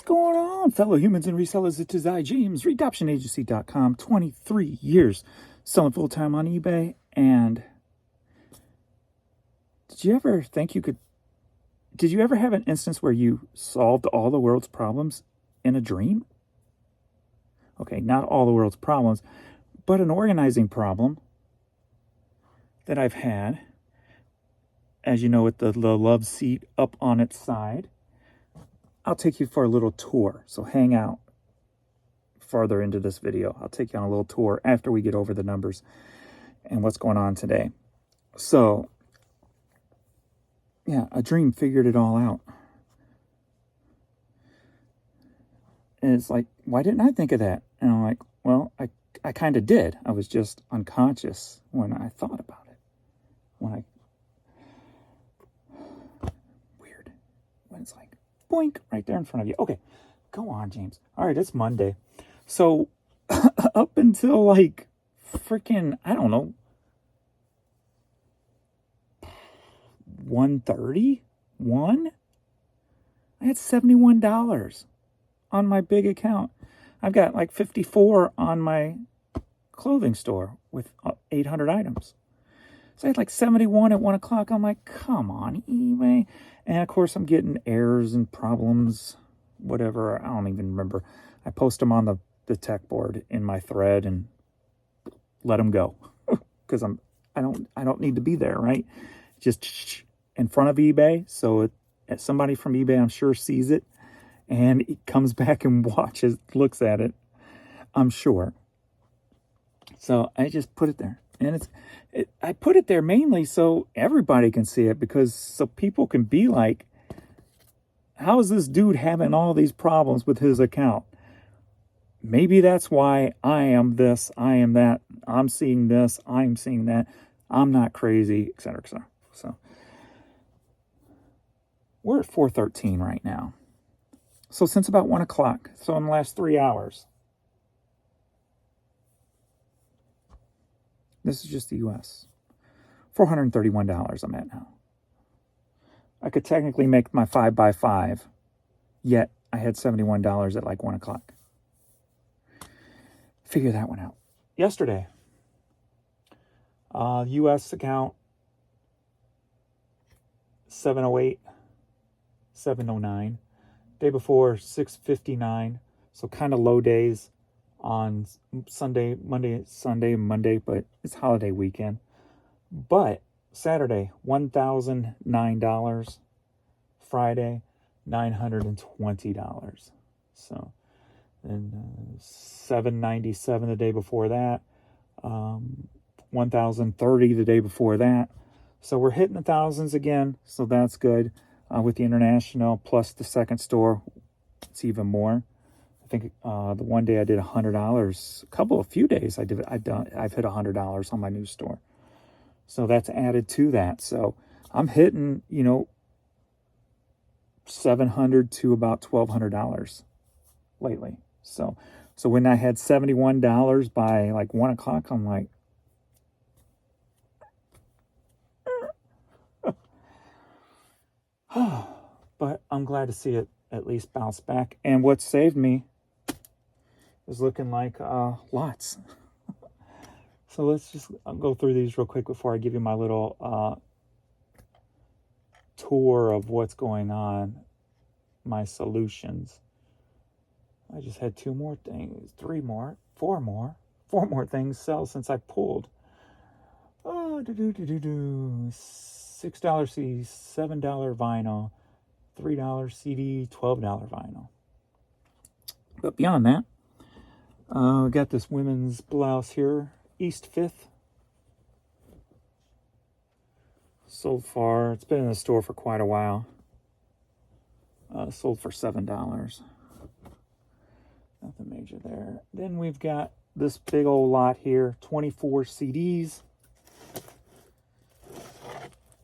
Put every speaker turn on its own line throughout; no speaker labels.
going on, fellow humans and resellers? It is I, James, ReadoptionAgency.com, 23 years selling full-time on eBay. And did you ever have an instance where you solved all the world's problems in a dream? Okay, not all the world's problems, but an organizing problem that I've had. As you know, with the love seat up on its side, I'll take you for a little tour. So hang out farther into this video. I'll take you on a little tour after we get over the numbers and what's going on today. So, yeah, a dream figured it all out. And it's like, why didn't I think of that? And I'm like, well, I kind of did. I was just unconscious when I thought about it. Weird. When it's like, boink, right there in front of you. Okay, go on, James. All right, it's Monday. So, up until like freaking, I don't know, 1:30, I had $71 on my big account. I've got like 54 on my clothing store with 800 items. So I had like 71 at 1 o'clock. I'm like, come on, eBay. And of course, I'm getting errors and problems, whatever. I don't even remember. I post them on the tech board in my thread and let them go because I don't need to be there, right? Just in front of eBay. So somebody from eBay, I'm sure, sees it and it comes back and looks at it, I'm sure. So I just put it there. And I put it there mainly so everybody can see it, because so people can be like, how is this dude having all these problems with his account? Maybe that's why I am this, I am that, I'm seeing this, I'm seeing that, I'm not crazy, etc., etc. So we're at 4:13 right now. So since about 1 o'clock, so in the last 3 hours, this is just the US. $431 I'm at now. I could technically make my 5x5, yet I had $71 at like 1 o'clock. Figure that one out. Yesterday, US account 708, 709. Day before 659. So kind of low days on Sunday, Monday, but it's holiday weekend. But Saturday, $1,009. Friday, $920. So, and $797 the day before that. $1,030 the day before that. So we're hitting the thousands again. So that's good. With the international plus the second store, it's even more. I think the one day I did $100. A few days I've hit $100 on my new store. So that's added to that. So I'm hitting, $700 to about $1,200 lately. So when I had $71 by like 1 o'clock, I'm like, but I'm glad to see it at least bounce back. And what saved me is looking like lots. So I'll go through these real quick before I give you my little tour of what's going on, my solutions. I just had 2 more things, 3 more, 4 more things sell since I pulled. $6 CD, $7 vinyl, $3 CD, $12 vinyl. But beyond that, we got this women's blouse here, East 5th. Sold far. It's been in the store for quite a while. Sold for $7. Nothing major there. Then we've got this big old lot here, 24 CDs.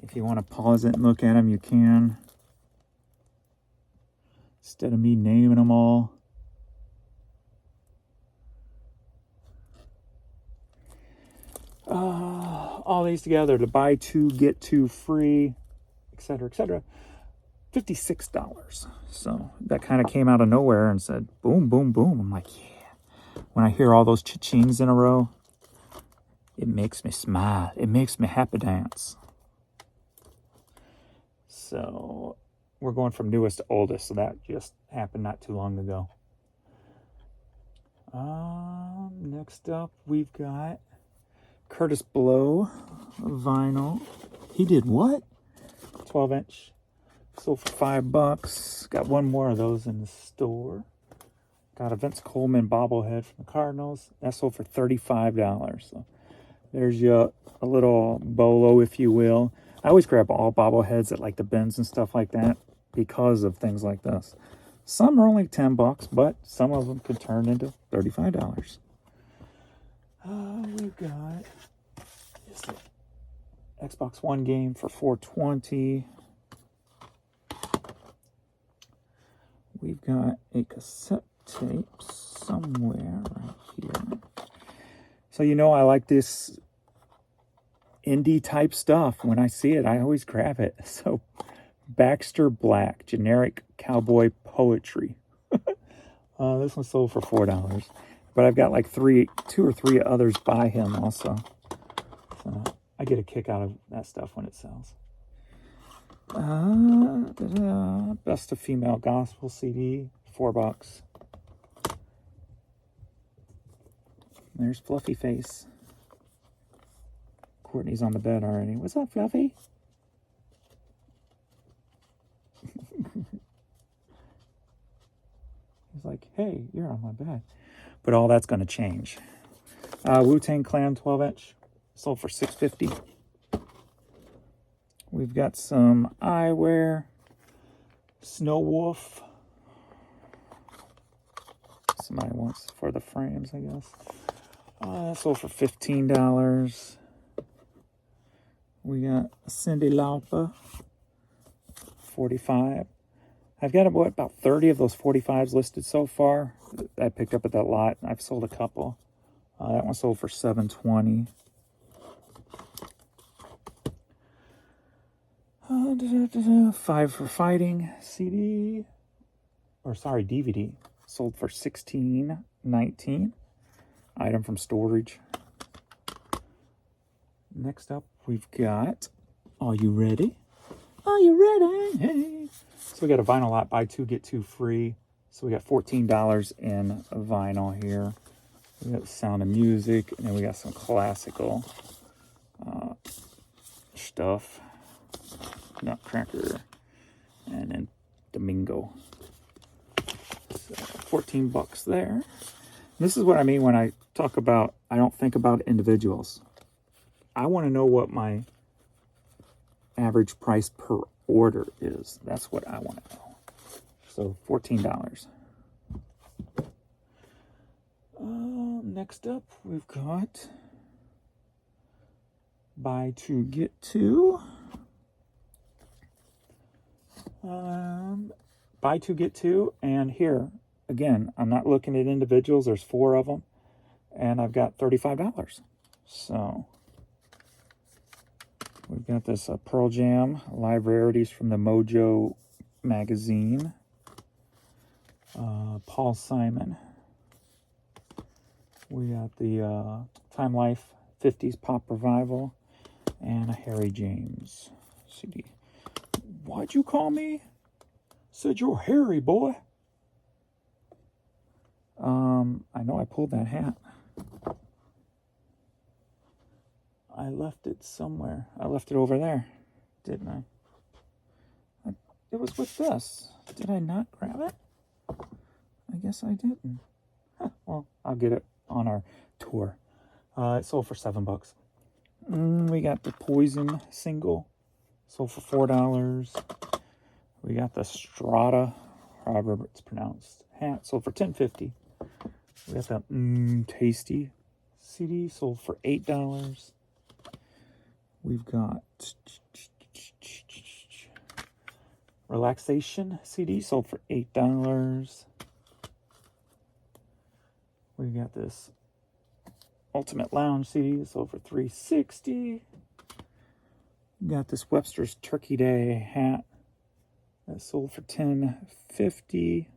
If you want to pause it and look at them, you can. Instead of me naming them all. All these together to buy 2, get 2 free, etc., etc. $56. So that kind of came out of nowhere and said, boom, boom, boom. I'm like, yeah. When I hear all those cha-chings in a row, it makes me smile. It makes me happy dance. So we're going from newest to oldest. So that just happened not too long ago. Next up, we've got Curtis Blow vinyl. He did what? 12-inch. Sold for $5. Got one more of those in the store. Got a Vince Coleman bobblehead from the Cardinals. That sold for $35. So there's your a little bolo, if you will. I always grab all bobbleheads at like the bins and stuff like that because of things like this. Some are only $10, but some of them could turn into $35. We've got just an Xbox One game for $420. We've got a cassette tape somewhere right here. So you know I like this indie type stuff. When I see it, I always grab it. So Baxter Black, generic cowboy poetry. This one sold for $4. But I've got like two or three others by him also. So I get a kick out of that stuff when it sells. Best of Female Gospel CD, $4. There's Fluffy Face. Courtney's on the bed already. What's up, Fluffy? He's like, hey, you're on my bed. But all that's going to change. Wu-Tang Clan 12-inch. Sold for $6.50. We've got some eyewear. Snow Wolf. Somebody wants for the frames, I guess. Sold for $15. We got Cyndi Lauper. $45. I've got about 30 of those 45s listed so far. I picked up at that lot. I've sold a couple. That one sold for $7.20. Five for Fighting CD, DVD, sold for $16.19. Item from storage. Next up, we've got, are you ready? Are you ready? Hey. So we got a vinyl lot, buy two, get two free. So we got $14 in vinyl here. We got Sound of Music, and then we got some classical stuff. Nutcracker, and then Domingo. So $14 there. This is what I mean when I talk about, I don't think about individuals. I want to know what my average price per order is. That's what I want to know. So $14. Next up, we've got buy two, get two. Buy two, get two. And here, again, I'm not looking at individuals. There's 4 of them. And I've got $35. So we've got this Pearl Jam live rarities from the Mojo magazine. Paul Simon. We got the Time Life 50s Pop Revival. And a Harry James CD. Why'd you call me? Said you're Harry, boy. I know I pulled that hat. I left it somewhere. I left it over there, didn't I? It was with this. Did I not grab it? I guess I didn't. Huh, well, I'll get it on our tour. It sold for $7. We got the Poison single. Sold for $4. We got the Strata, however it's pronounced, hat. Sold for $10.50. We got the Tasty CD. Sold for $8. We've got Relaxation CD. Sold for $8. We got this Ultimate Lounge CD. Sold for $3.60. Got this Webster's Turkey Day hat. That sold for $10.50.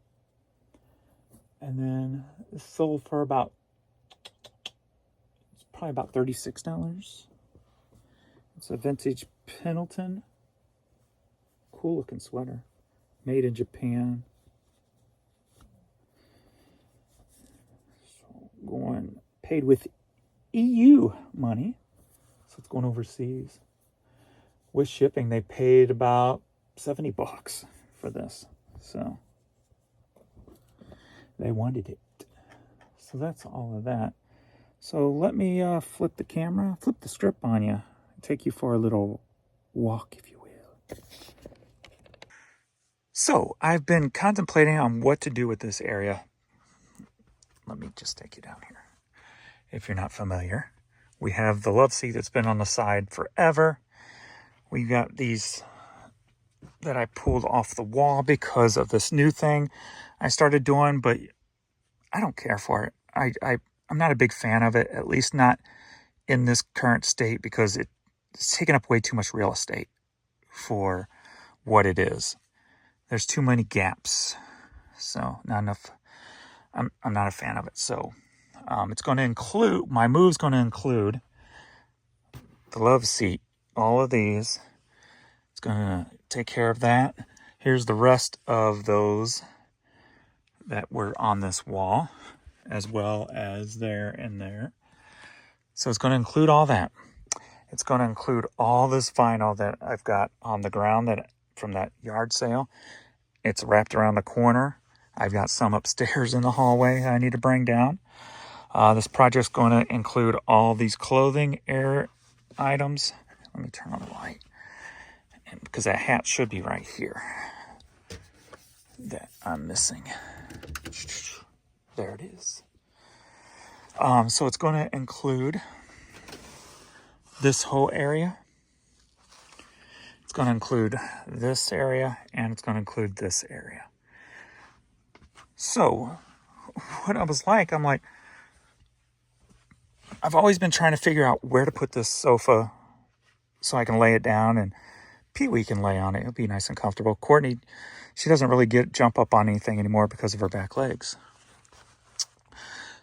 And then it sold for probably about $36. It's a vintage Pendleton. Cool looking sweater. Made in Japan. So paid with EU money. So it's going overseas. With shipping, they paid about $70 for this. So they wanted it. So that's all of that. So let me flip the script on you, take you for a little walk, if you will. So I've been contemplating on what to do with this area. Let me just take you down here. If you're not familiar, we have the love seat that's been on the side forever. We got these that I pulled off the wall because of this new thing I started doing, but I don't care for it. I'm not a big fan of it, at least not in this current state, because it's taking up way too much real estate for what it is. There's too many gaps, so not enough. I'm not a fan of it. So it's going to include, my move's going to include the love seat, all of these. It's going to take care of that. Here's the rest of those that were on this wall, as well as there and there. So it's going to include all that. It's going to include all this vinyl that I've got on the ground from that yard sale. It's wrapped around the corner. I've got some upstairs in the hallway I need to bring down. This project's going to include all these clothing items. Let me turn on the light, because that hat should be right here that I'm missing. There it is. So it's going to include this whole area. It's going to include this area, and it's going to include this area. So what I'm like, I've always been trying to figure out where to put this sofa so I can lay it down, and Pee-wee can lay on it. It'll be nice and comfortable. Courtney, she doesn't really jump up on anything anymore because of her back legs.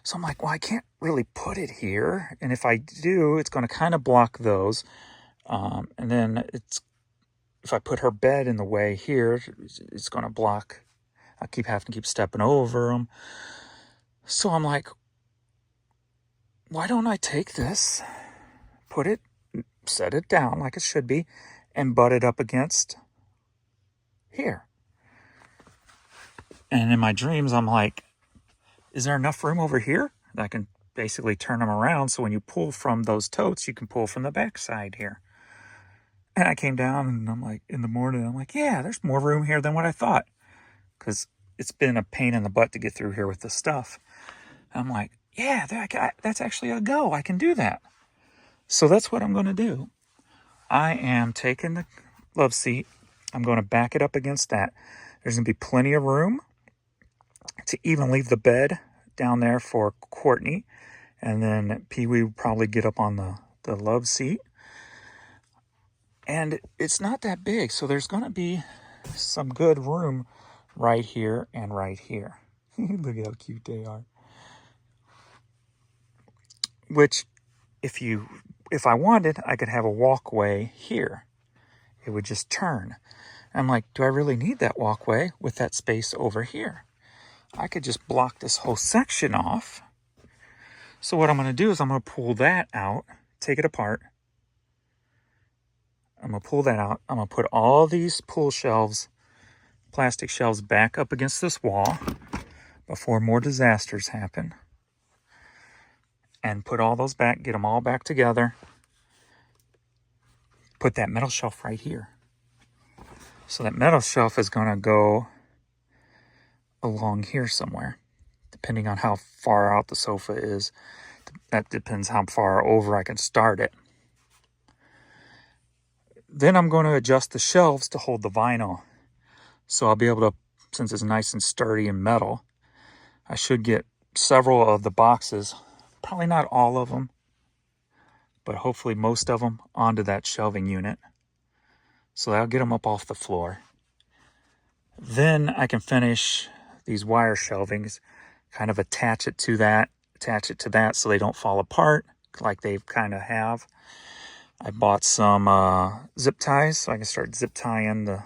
So I'm like, well, I can't really put it here. And if I do, it's going to kind of block those. And then if I put her bed in the way here, it's going to block. I having to keep stepping over them. So I'm like, why don't I take this, set it down like it should be, and butt it up against here? And in my dreams, I'm like, is there enough room over here that I can basically turn them around, so when you pull from those totes, you can pull from the back side here? And I came down, and I'm like, in the morning, I'm like, yeah, there's more room here than what I thought, because it's been a pain in the butt to get through here with this stuff. I'm like, yeah, that's actually a go. I can do that. So that's what I'm going to do. I am taking the love seat. I'm going to back it up against that. There's going to be plenty of room to even leave the bed down there for Courtney. And then Pee-wee will probably get up on the love seat. And it's not that big, so there's going to be some good room right here and right here. Look at how cute they are. Which, if I wanted, I could have a walkway here. It would just turn. I'm like, do I really need that walkway with that space over here? I could just block this whole section off. So what I'm going to do is I'm going to pull that out, take it apart. I'm going to pull that out. I'm going to put all these pull shelves, plastic shelves, back up against this wall before more disasters happen. And put all those back, get them all back together. Put that metal shelf right here. So that metal shelf is going to go along here somewhere, depending on how far out the sofa is. That depends how far over I can start it. Then I'm going to adjust the shelves to hold the vinyl. So I'll be able to, since it's nice and sturdy and metal, I should get several of the boxes, probably not all of them, but hopefully most of them, onto that shelving unit. So that'll get them up off the floor. Then I can finish these wire shelvings, kind of attach it to that so they don't fall apart like they kind of have. I bought some zip ties so I can start zip tying the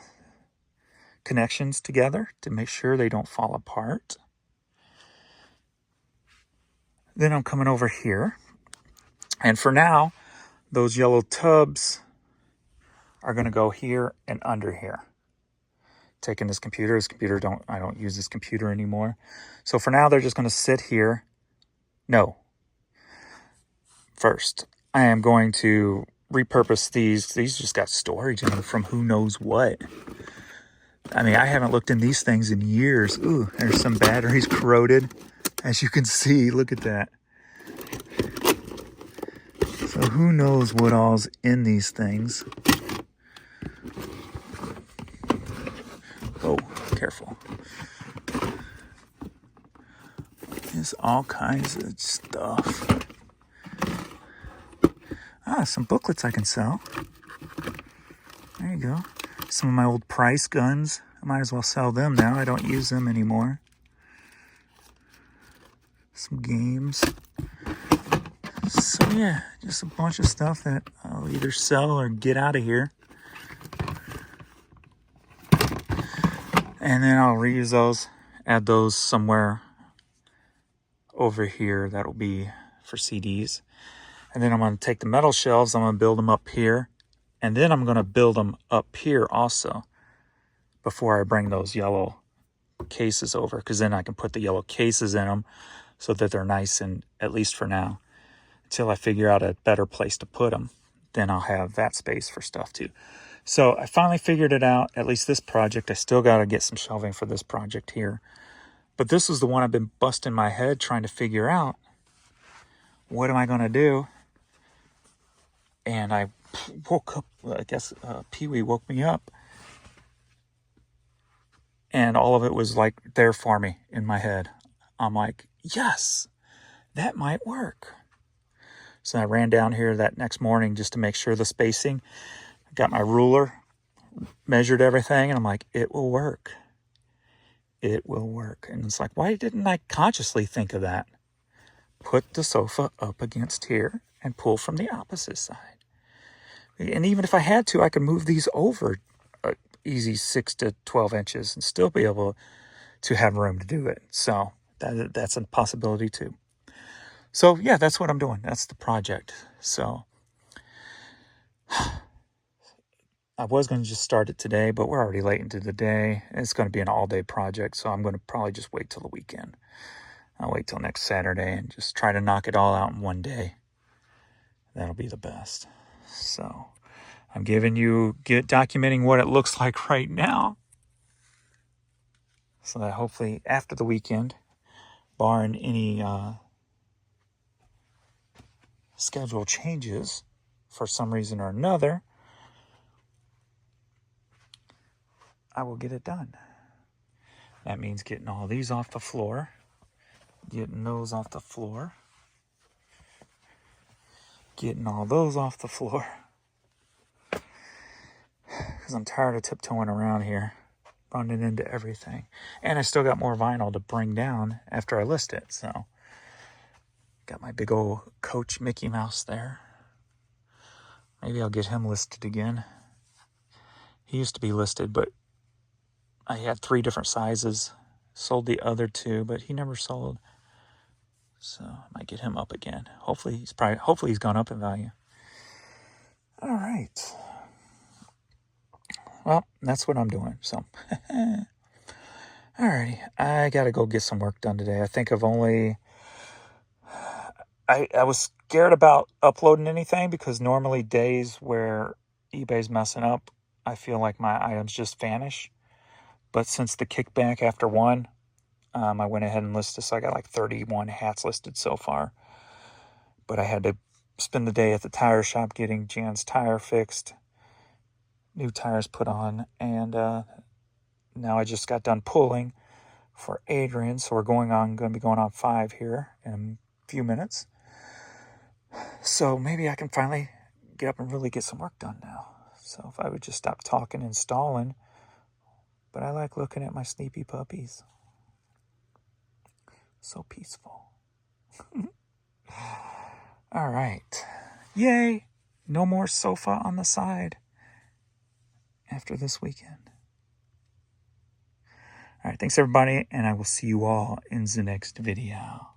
connections together to make sure they don't fall apart. Then I'm coming over here, and for now, those yellow tubs are going to go here and under here. Taking this computer, I don't use this computer anymore. So for now, they're just going to sit here. No. First, I am going to repurpose these. These just got storage in them from who knows what. I mean, I haven't looked in these things in years. Ooh, there's some batteries corroded. As you can see, look at that. So who knows what all's in these things. Oh, careful. There's all kinds of stuff. Some booklets I can sell. There you go. Some of my old price guns. I might as well sell them now. I don't use them anymore. Some games. So yeah, just a bunch of stuff that I'll either sell or get out of here. And then I'll reuse those, add those somewhere over here. That'll be for CDs. And then I'm going to take the metal shelves, I'm going to build them up here. And then I'm going to build them up here also before I bring those yellow cases over. Because then I can put the yellow cases in them so that they're nice, and at least for now, until I figure out a better place to put them. Then I'll have that space for stuff too. So I finally figured it out, at least this project. I still got to get some shelving for this project here. But this is the one I've been busting my head trying to figure out. What am I going to do? And I woke up, I guess Pee-wee woke me up. And all of it was like there for me in my head. I'm like, yes, that might work. So I ran down here that next morning just to make sure the spacing. Got my ruler, measured everything, and I'm like, it will work. It will work. And it's like, why didn't I consciously think of that? Put the sofa up against here and pull from the opposite side. And even if I had to, I could move these over easy 6 to 12 inches and still be able to have room to do it. So that's a possibility too. So yeah, that's what I'm doing. That's the project. So I was going to just start it today, but we're already late into the day. It's going to be an all-day project, so I'm going to probably just wait till the weekend. I'll wait till next Saturday and just try to knock it all out in one day. That'll be the best. So I'm documenting what it looks like right now, so that hopefully after the weekend, barring any schedule changes for some reason or another, I will get it done. That means getting all these off the floor, getting those off the floor, getting all those off the floor, because I'm tired of tiptoeing around here, running into everything. And I still got more vinyl to bring down after I list it. So got my big old Coach Mickey Mouse there. Maybe I'll get him listed again. He used to be listed, but I had 3 different sizes. Sold the other 2, but he never sold. So I might get him up again. Hopefully he's gone up in value. All right. Well, that's what I'm doing. So, alrighty. I got to go get some work done today. I think I was scared about uploading anything, because normally days where eBay's messing up, I feel like my items just vanish. But since the kickback after one, I went ahead and listed. So I got like 31 hats listed so far. But I had to spend the day at the tire shop getting Jan's tire fixed, new tires put on, and now I just got done pulling for Adrian. So we're going to be going on 5 here in a few minutes. So maybe I can finally get up and really get some work done now. So if I would just stop talking and stalling, But I like looking at my sleepy puppies. So peaceful. All right. Yay. No more sofa on the side after this weekend. All right. Thanks, everybody. And I will see you all in the next video.